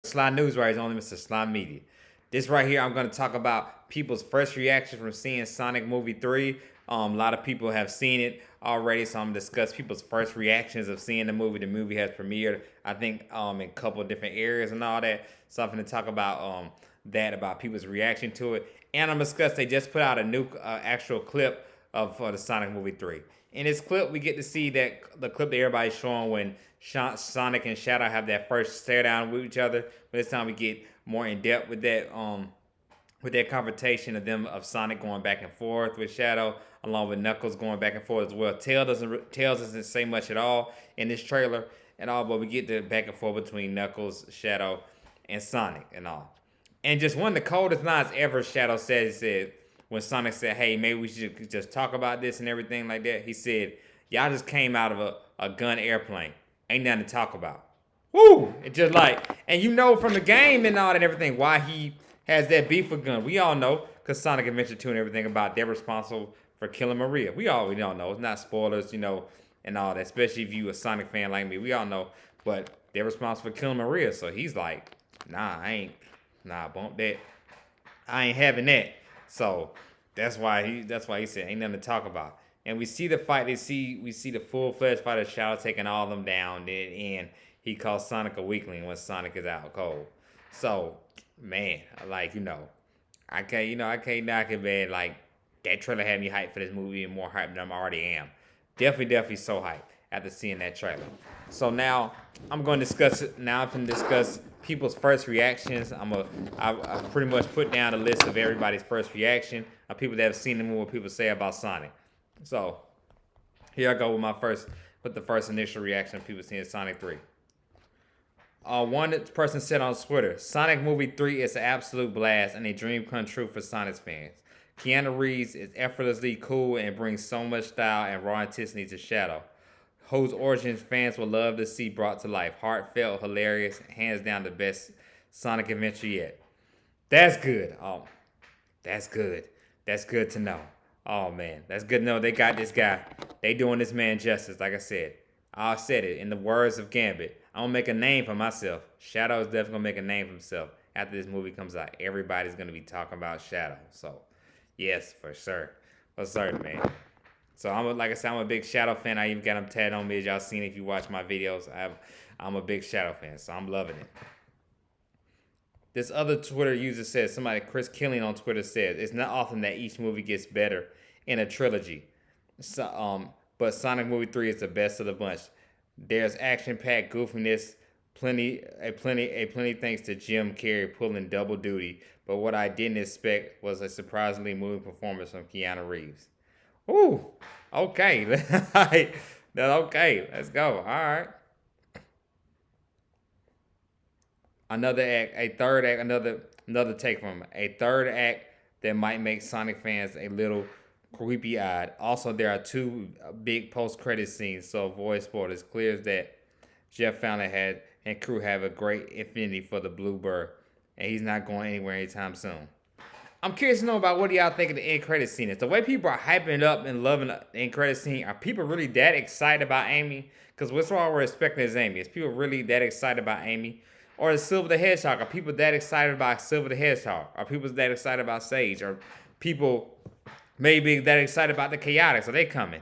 Sly News right is only Mr. Sly Media. This right here, I'm going to talk about people's first reaction from seeing Sonic Movie 3. A lot of people have seen it already, so I'm going to discuss people's first reactions of seeing the movie. The movie has premiered, I think, in a couple of different areas and all that. So I'm going to talk about about people's reaction to it. And I'm going to discuss, they just put out a new actual clip of the Sonic Movie 3. In this clip, we get to see that the clip that everybody's showing when Sonic and Shadow have that first stare down with each other. But this time we get more in depth with that confrontation of them of Sonic going back and forth with Shadow, along with Knuckles going back and forth as well. Tails doesn't say much at all in this trailer at all, but we get the back and forth between Knuckles, Shadow, and Sonic and all. And just one of the coldest lines ever Shadow said, he said, when Sonic said, hey, maybe we should just talk about this and everything like that, he said, y'all just came out of a gun airplane. Ain't nothing to talk about. Woo! It just like, and you know from the game and all that and everything why he has that beef with gun. We all know, because Sonic Adventure 2 and everything about they're responsible for killing Maria. We already all know. It's not spoilers, and all that, especially if you a Sonic fan like me. We all know. But they're responsible for killing Maria. So he's like, bump that. I ain't having that. So that's why he said ain't nothing to talk about. And we see the fight. We see the full fledged fight of Shadow taking all of them down. And he calls Sonic a weakling when Sonic is out cold. So man, I can't knock it, man. Like that trailer had me hyped for this movie and more hyped than I already am. Definitely so hyped after seeing that trailer. So now I'm going to discuss it. Now I'm going to discuss people's first reactions. I pretty much put down a list of everybody's first reaction of people that have seen the movie, what people say about Sonic. So here I go with the first initial reaction of people seeing Sonic 3. One person said on Twitter, Sonic Movie 3 is an absolute blast and a dream come true for Sonic fans. Keanu Reeves is effortlessly cool and brings so much style and raw intensity to Shadow, whose origins fans will love to see brought to life. Heartfelt, hilarious, hands down the best Sonic adventure yet. That's good. Oh, that's good. That's good to know. Oh man, that's good to know. They got this guy. They doing this man justice. Like I said it in the words of Gambit. I'm gonna make a name for myself. Shadow is definitely gonna make a name for himself after this movie comes out. Everybody's gonna be talking about Shadow. So, yes, for sure, man. So like I said, I'm a big Shadow fan. I even got him tatted on me, as y'all seen if you watch my videos. I'm a big Shadow fan, so I'm loving it. This other Twitter user says, Chris Killing on Twitter says, it's not often that each movie gets better in a trilogy. But Sonic Movie 3 is the best of the bunch. There's action-packed goofiness, plenty thanks to Jim Carrey pulling double duty. But what I didn't expect was a surprisingly moving performance from Keanu Reeves. Ooh, okay, okay, let's go. All right. Another act, a third act, another take from him. A third act that might make Sonic fans a little creepy-eyed. Also, there are two big post-credit scenes, so avoid spoilers. Clear as that Jeff Fountain and crew have a great affinity for the Bluebird, and he's not going anywhere anytime soon. I'm curious to know about what do y'all think of the end credit scene. Is the way people are hyping it up and loving the end credit scene, are people really that excited about Amy? Because what's all we're expecting is Amy. Is people really that excited about Amy? Or is Silver the Hedgehog? Are people that excited about Silver the Hedgehog? Are people that excited about Sage? Are people maybe that excited about the Chaotix? Are they coming?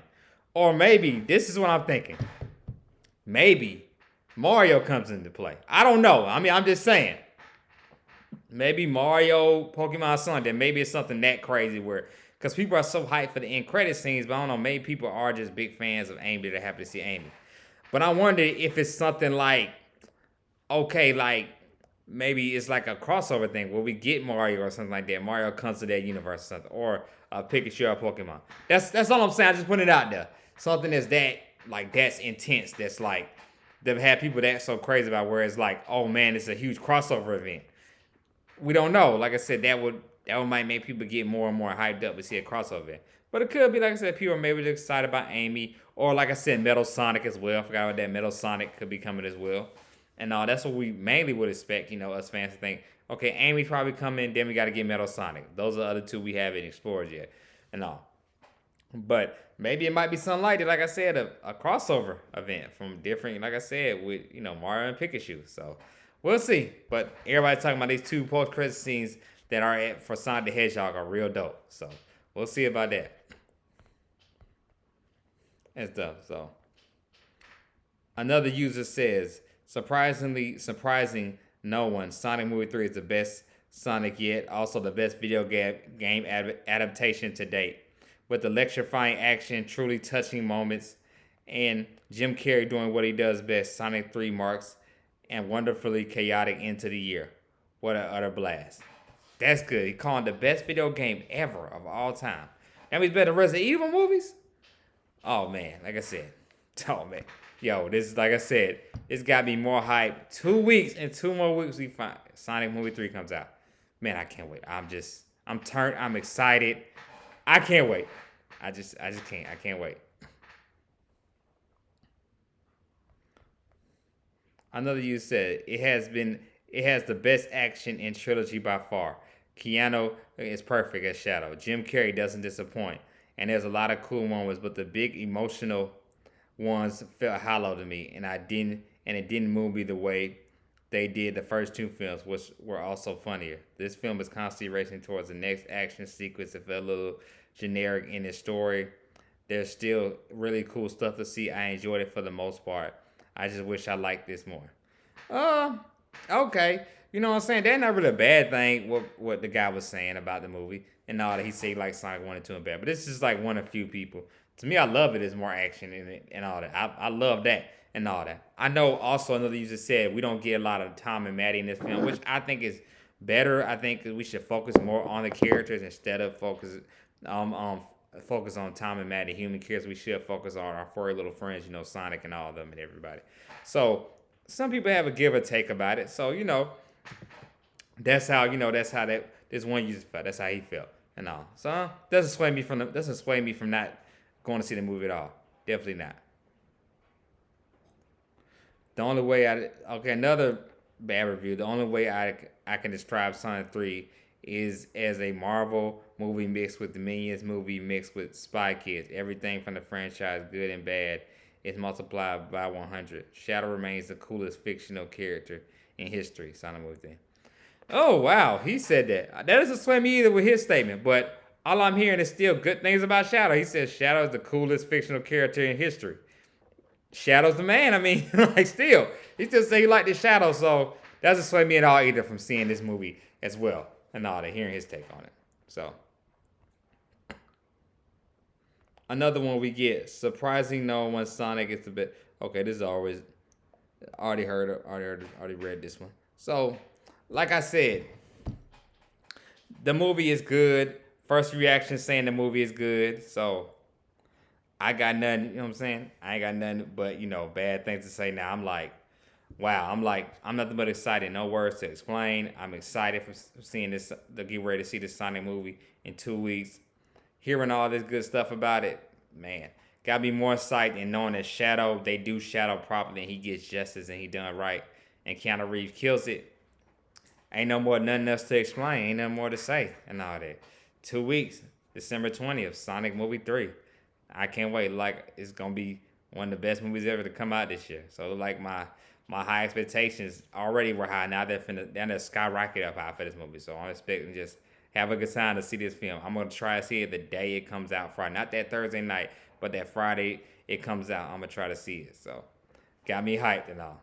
Or maybe, this is what I'm thinking. Maybe Mario comes into play. I don't know. I mean, I'm just saying. Maybe Mario, Pokemon Sun, then maybe it's something that crazy where, because people are so hyped for the end credit scenes, but I don't know, maybe people are just big fans of Amy that are happy to see Amy. But I wonder if it's something like, okay, like maybe it's like a crossover thing where we get Mario or something like that. Mario comes to that universe or something, or Pikachu or Pokemon. That's all I'm saying. I just put it out there. Something that's intense. That's like they've had people that so crazy about where it's like, oh man, it's a huge crossover event. We don't know. Like I said, that would might make people get more and more hyped up to see a crossover event. But it could be, like I said, people are maybe excited about Amy, or like I said, Metal Sonic as well. I forgot what that Metal Sonic could be coming as well. And that's what we mainly would expect, us fans to think, okay, Amy probably coming, then we got to get Metal Sonic. Those are the other two we haven't explored yet. And all. But maybe it might be something like that, like I said, a crossover event from different, like I said, with, Mario and Pikachu. So we'll see. But everybody's talking about these two post credit scenes that are for Sonic the Hedgehog are real dope. So we'll see about that and stuff. So another user says, surprising no one. Sonic Movie 3 is the best Sonic yet. Also the best video game adaptation to date. With electrifying action, truly touching moments, and Jim Carrey doing what he does best. Sonic 3 marks and wonderfully chaotic end to the year. What an utter blast. That's good. He called the best video game ever of all time. That means better than Resident Evil movies? Oh man, like I said. Oh man. Yo, this is like I said, it's got me more hype. 2 weeks and 2 more weeks we find Sonic Movie 3 comes out. Man, I can't wait. I'm turned, I'm excited. I can't wait. I just can't. I can't wait. Another user said it has the best action in trilogy by far. Keanu is perfect as Shadow. Jim Carrey doesn't disappoint. And there's a lot of cool moments, but the big emotional ones felt hollow to me, and it didn't move me the way they did the first two films, which were also funnier. This film is constantly racing towards the next action sequence. It felt a little generic in its story. There's still really cool stuff to see. I enjoyed it for the most part. I just wish I liked this more. Uh, okay. You know what I'm saying? That's not really a bad thing, what the guy was saying about the movie. And all that he said, like Sonic 1 and 2 and bad. But this is like one of few people. To me, I love it. There's more action in it and all that. I love that and all that. I know also another user said we don't get a lot of Tom and Maddie in this film, which I think is better. I think we should focus more on the characters instead of focus on Tom and Maddie, human characters. We should focus on our furry little friends, Sonic and all of them and everybody. So some people have a give or take about it. So, that's how this one user felt. That's how he felt and all. So doesn't sway me from not going to see the movie at all. Definitely not. The only way another bad review. The only way I can describe Sonic 3 is as a Marvel movie mixed with the Minions movie mixed with Spy Kids. Everything from the franchise, good and bad, is multiplied by 100. Shadow remains the coolest fictional character in history. Sonic movie thing. Oh wow, he said that. That doesn't sway me either with his statement, but all I'm hearing is still good things about Shadow. He says Shadow is the coolest fictional character in history. Shadow's the man. I mean, still. He still say he liked the Shadow, so that doesn't sway me at all either from seeing this movie as well and all that, hearing his take on it. So, another one we get, surprising no one Sonic is the best. Okay, this is already read this one. So, like I said, the movie is good. First reaction saying the movie is good. So I got nothing, you know what I'm saying? I ain't got nothing but, bad things to say now. I'm like, wow. I'm nothing but excited. No words to explain. I'm excited for seeing this, to get ready to see this Sonic movie in 2 weeks. Hearing all this good stuff about it, man. Got me more excited in knowing that Shadow, they do Shadow properly and he gets justice and he done right. And Keanu Reeves kills it. Ain't nothing else to explain. Ain't nothing more to say and all that. 2 weeks, December 20th, Sonic Movie 3. I can't wait. It's going to be one of the best movies ever to come out this year. So, my high expectations already were high. Now they're skyrocket up high for this movie. So, I'm expecting just have a good time to see this film. I'm going to try to see it the day it comes out Friday. Not that Thursday night, but that Friday it comes out. I'm going to try to see it. So, got me hyped and all.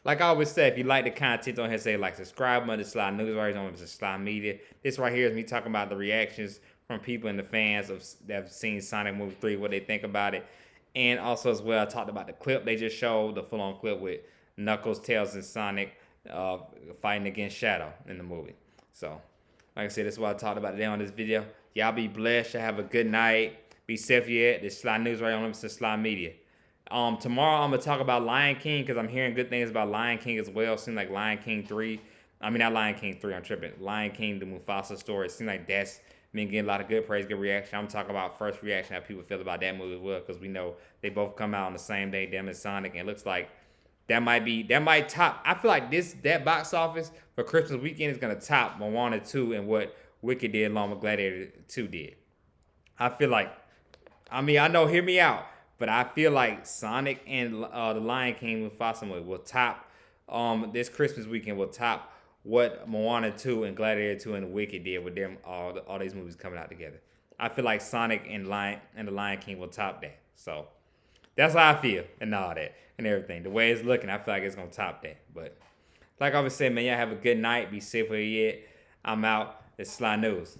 Like I always say, if you like the content on here, say subscribe on the Sly News right on the Sly Media. This right here is me talking about the reactions from people and the fans that have seen Sonic Movie 3, what they think about it. And also as well, I talked about the clip they just showed, the full-on clip with Knuckles, Tails, and Sonic fighting against Shadow in the movie. So, like I said, that's what I talked about today on this video. Y'all be blessed. Y'all have a good night. Be safe yet. This Sly News right on the Sly Media. Tomorrow I'm going to talk about Lion King because I'm hearing good things about Lion King as well. Seems like Lion King 3. I mean, not Lion King 3. I'm tripping. Lion King, the Mufasa story. It seems like that's been getting a lot of good praise, good reaction. I'm talking about first reaction, how people feel about that movie as well because we know they both come out on the same day, them and Sonic. And it looks like that might top. I feel like that box office for Christmas weekend is going to top Moana 2 and what Wicked did along with Gladiator 2 did. I feel like, I know, hear me out. But I feel like Sonic and the Lion King with Mufasa will top this Christmas weekend will top what Moana 2 and Gladiator 2 and Wicked did with them all these movies coming out together. I feel like Sonic and the Lion King will top that. So that's how I feel and all that and everything. The way it's looking, I feel like it's gonna top that. But like I was saying, man, y'all have a good night. Be safe where you at. I'm out. It's Sly News.